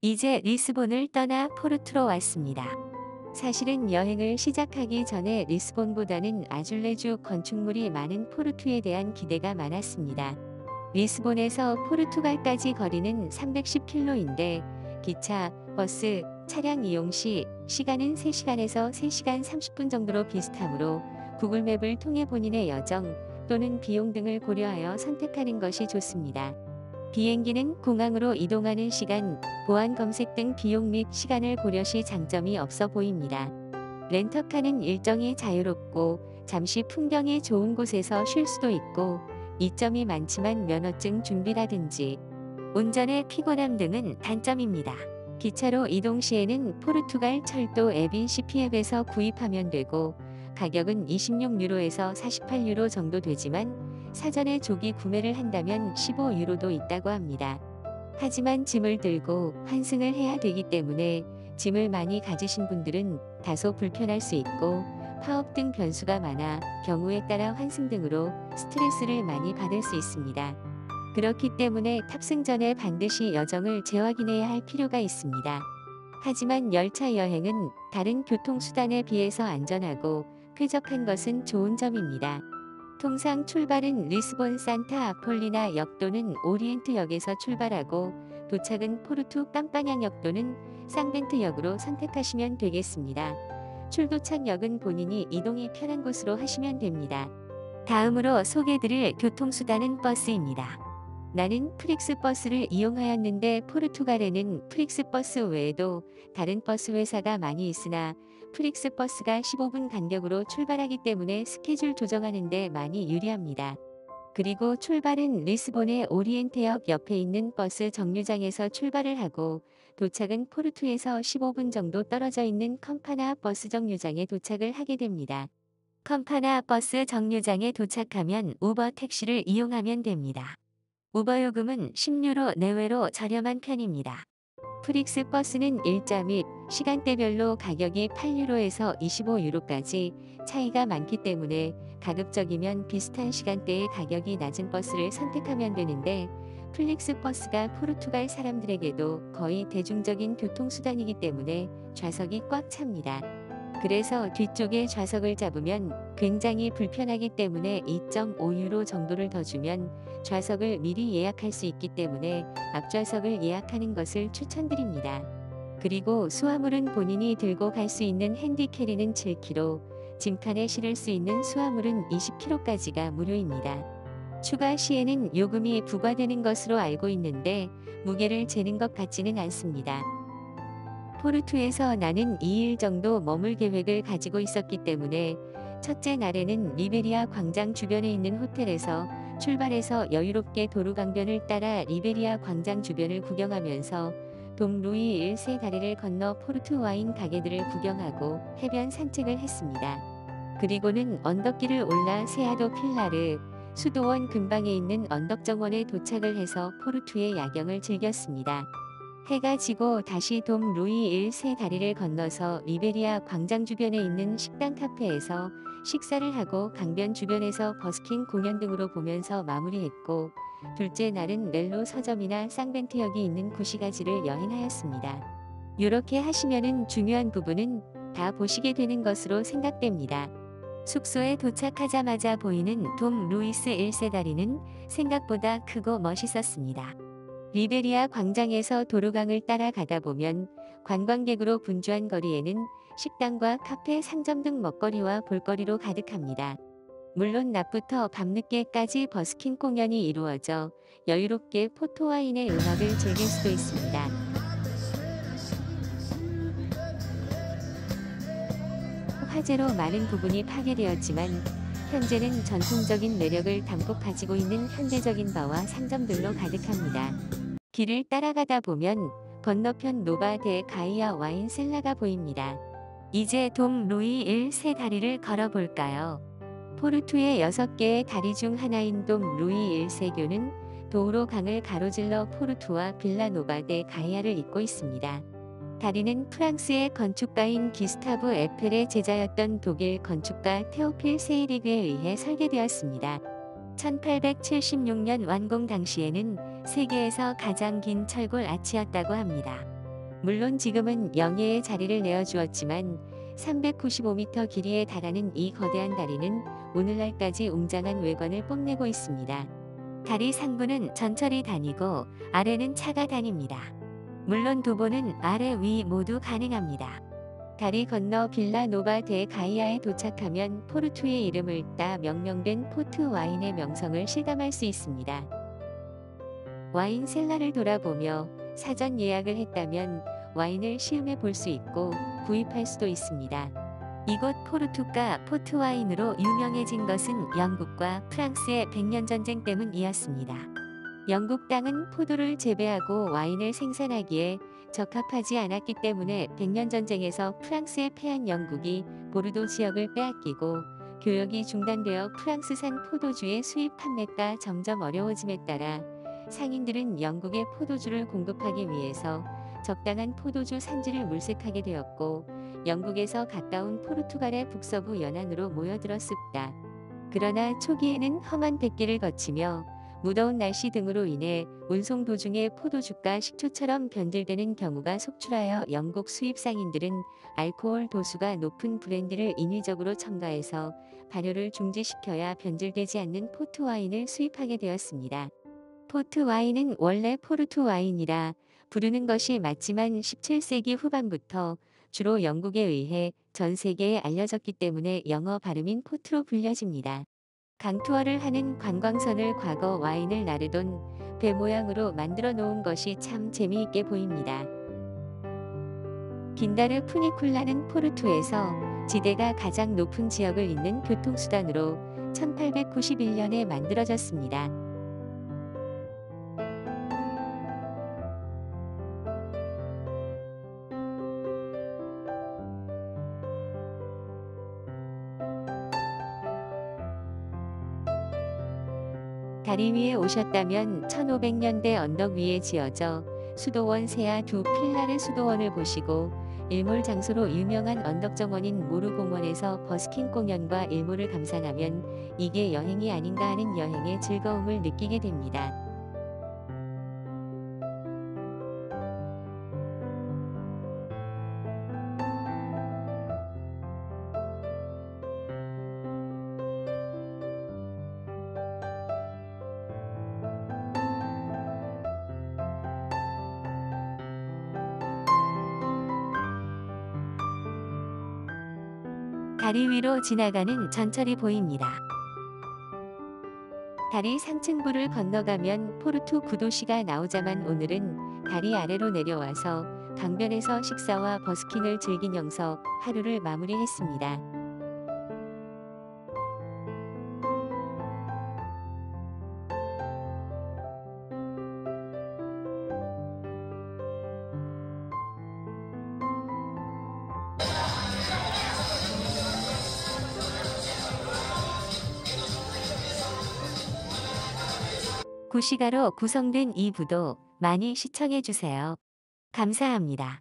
이제 리스본을 떠나 포르투로 왔습니다. 사실은 여행을 시작하기 전에 리스본보다는 아줄레주 건축물이 많은 포르투에 대한 기대가 많았습니다. 리스본에서 포르투갈까지 거리는 310km인데 기차, 버스, 차량 이용 시 시간은 3시간에서 3시간 30분 정도로 비슷하므로 구글맵을 통해 본인의 여정 또는 비용 등을 고려하여 선택하는 것이 좋습니다. 비행기는 공항으로 이동하는 시간, 보안 검색 등 비용 및 시간을 고려시 장점이 없어 보입니다. 렌터카는 일정이 자유롭고 잠시 풍경이 좋은 곳에서 쉴 수도 있고 이점이 많지만 면허증 준비라든지 운전의 피곤함 등은 단점입니다. 기차로 이동 시에는 포르투갈 철도 에빈시피 앱에서 구입하면 되고 가격은 26유로에서 48유로 정도 되지만 사전에 조기 구매를 한다면 15유로도 있다고 합니다. 하지만 짐을 들고 환승을 해야 되기 때문에 짐을 많이 가지신 분들은 다소 불편할 수 있고 파업 등 변수가 많아 경우에 따라 환승 등으로 스트레스를 많이 받을 수 있습니다. 그렇기 때문에 탑승 전에 반드시 여정을 재확인해야 할 필요가 있습니다. 하지만 열차 여행은 다른 교통수단에 비해서 안전하고 쾌적한 것은 좋은 점입니다. 통상 출발은 리스본 산타 아폴리나 역 또는 오리엔트 역에서 출발하고 도착은 포르투 깜파냥 또는 쌍벤트 역으로 선택하시면 되겠습니다. 출도착역은 본인이 이동이 편한 곳으로 하시면 됩니다. 다음으로 소개해드릴 교통수단은 버스입니다. 나는 프릭스 버스를 이용하였는데 포르투갈에는 프릭스 버스 외에도 다른 버스 회사가 많이 있으나 프릭스 버스가 15분 간격으로 출발하기 때문에 스케줄 조정하는 데 많이 유리합니다. 그리고 출발은 리스본의 오리엔테역 옆에 있는 버스 정류장에서 출발을 하고 도착은 포르투에서 15분 정도 떨어져 있는 컴파나 버스 정류장에 도착을 하게 됩니다. 컴파나 버스 정류장에 도착하면 우버 택시를 이용하면 됩니다. 우버 요금은 10유로 내외로 저렴한 편입니다. 프릭스 버스는 일자 및 시간대별로 가격이 8유로에서 25유로까지 차이가 많기 때문에 가급적이면 비슷한 시간대의 가격이 낮은 버스를 선택하면 되는데 플릭스 버스가 포르투갈 사람들에게도 거의 대중적인 교통수단이기 때문에 좌석이 꽉 찹니다. 그래서 뒤쪽에 좌석을 잡으면 굉장히 불편하기 때문에 2.5유로 정도를 더 주면 좌석을 미리 예약할 수 있기 때문에 앞좌석을 예약하는 것을 추천드립니다. 그리고 수화물은 본인이 들고 갈 수 있는 핸디캐리는 7kg, 짐칸에 실을 수 있는 수화물은 20kg까지가 무료입니다. 추가 시에는 요금이 부과되는 것으로 알고 있는데 무게를 재는 것 같지는 않습니다. 포르투에서 나는 2일 정도 머물 계획을 가지고 있었기 때문에 첫째 날에는 리베리아 광장 주변에 있는 호텔에서 출발해서 여유롭게 도르강변을 따라 리베리아 광장 주변을 구경하면서 돔 루이 1세 다리를 건너 포르투 와인 가게들을 구경하고 해변 산책을 했습니다. 그리고는 언덕길을 올라 세아도 필라르, 수도원 근방에 있는 언덕정원에 도착을 해서 포르투의 야경을 즐겼습니다. 해가 지고 다시 돔 루이 1세 다리를 건너서 리베리아 광장 주변에 있는 식당 카페에서 식사를 하고 강변 주변에서 버스킹 공연 등으로 보면서 마무리했고 둘째 날은 멜로 서점이나 쌍벤트역이 있는 구시가지를 여행하였습니다. 이렇게 하시면은 중요한 부분은 다 보시게 되는 것으로 생각됩니다. 숙소에 도착하자마자 보이는 돔 루이스 1세 다리는 생각보다 크고 멋있었습니다. 리베리아 광장에서 도로강을 따라가다 보면 관광객으로 분주한 거리에는 식당과 카페, 상점 등 먹거리와 볼거리로 가득합니다. 물론 낮부터 밤늦게까지 버스킹 공연이 이루어져 여유롭게 포토와인의 음악을 즐길 수도 있습니다. 화재로 많은 부분이 파괴되었지만 현재는 전통적인 매력을 담고 가지고 있는 현대적인 바와 상점들로 가득합니다. 길을 따라가다 보면 건너편 노바 데 가이아 와인 셀라가 보입니다. 이제 돔 루이 1세 다리를 걸어볼까요? 포르투의 6개의 다리 중 하나인 돔 루이 1세교는 도우로 강을 가로질러 포르투와 빌라노바 데 가이아를 잇고 있습니다. 다리는 프랑스의 건축가인 기스타브 에펠의 제자였던 독일 건축가 테오필 세이리그에 의해 설계되었습니다. 1876년 완공 당시에는 세계에서 가장 긴 철골 아치였다고 합니다. 물론 지금은 영해에 자리를 내어주었지만 395m 길이에 달하는 이 거대한 다리는 오늘날까지 웅장한 외관을 뽐내고 있습니다. 다리 상부는 전철이 다니고 아래는 차가 다닙니다. 물론 도보는 아래 위 모두 가능합니다. 다리 건너 빌라 노바 데 가이아에 도착하면 포르투의 이름을 따 명명된 포트 와인의 명성을 실감할 수 있습니다. 와인 셀러를 돌아보며 사전 예약을 했다면 와인을 시음해 볼 수 있고 구입할 수도 있습니다. 이곳 포르투가 포트 와인으로 유명해진 것은 영국과 프랑스의 백년 전쟁 때문이었습니다. 영국 땅은 포도를 재배하고 와인을 생산하기에 적합하지 않았기 때문에 백년전쟁에서 프랑스에 패한 영국이 보르도 지역을 빼앗기고 교역이 중단되어 프랑스산 포도주의 수입 판매가 점점 어려워짐에 따라 상인들은 영국에 포도주를 공급하기 위해서 적당한 포도주 산지를 물색하게 되었고 영국에서 가까운 포르투갈의 북서부 연안으로 모여들었습니다. 그러나 초기에는 험한 백기를 거치며 무더운 날씨 등으로 인해 운송 도중에 포도주가 식초처럼 변질되는 경우가 속출하여 영국 수입 상인들은 알코올 도수가 높은 브랜디를 인위적으로 첨가해서 발효를 중지시켜야 변질되지 않는 포트 와인을 수입하게 되었습니다. 포트 와인은 원래 포르투 와인이라 부르는 것이 맞지만 17세기 후반부터 주로 영국에 의해 전 세계에 알려졌기 때문에 영어 발음인 포트로 불려집니다. 강투어를 하는 관광선을 과거 와인을 나르던 배 모양으로 만들어 놓은 것이 참 재미있게 보입니다. 긴다르 푸니쿨라는 포르투에서 지대가 가장 높은 지역을 잇는 교통수단으로 1891년에 만들어졌습니다. 다리 위에 오셨다면 1500년대 언덕 위에 지어져 수도원 세아 두 필라르 수도원을 보시고 일몰 장소로 유명한 언덕정원인 모르공원에서 버스킹 공연과 일몰을 감상하면 이게 여행이 아닌가 하는 여행의 즐거움을 느끼게 됩니다. 다리 위로 지나가는 전철이 보입니다. 다리 상층부를 건너가면 포르투 구도시가 나오자만 오늘은 다리 아래로 내려와서 강변에서 식사와 버스킹을 즐기면서 하루를 마무리했습니다. 구시가로 구성된 이 부도 많이 시청해주세요. 감사합니다.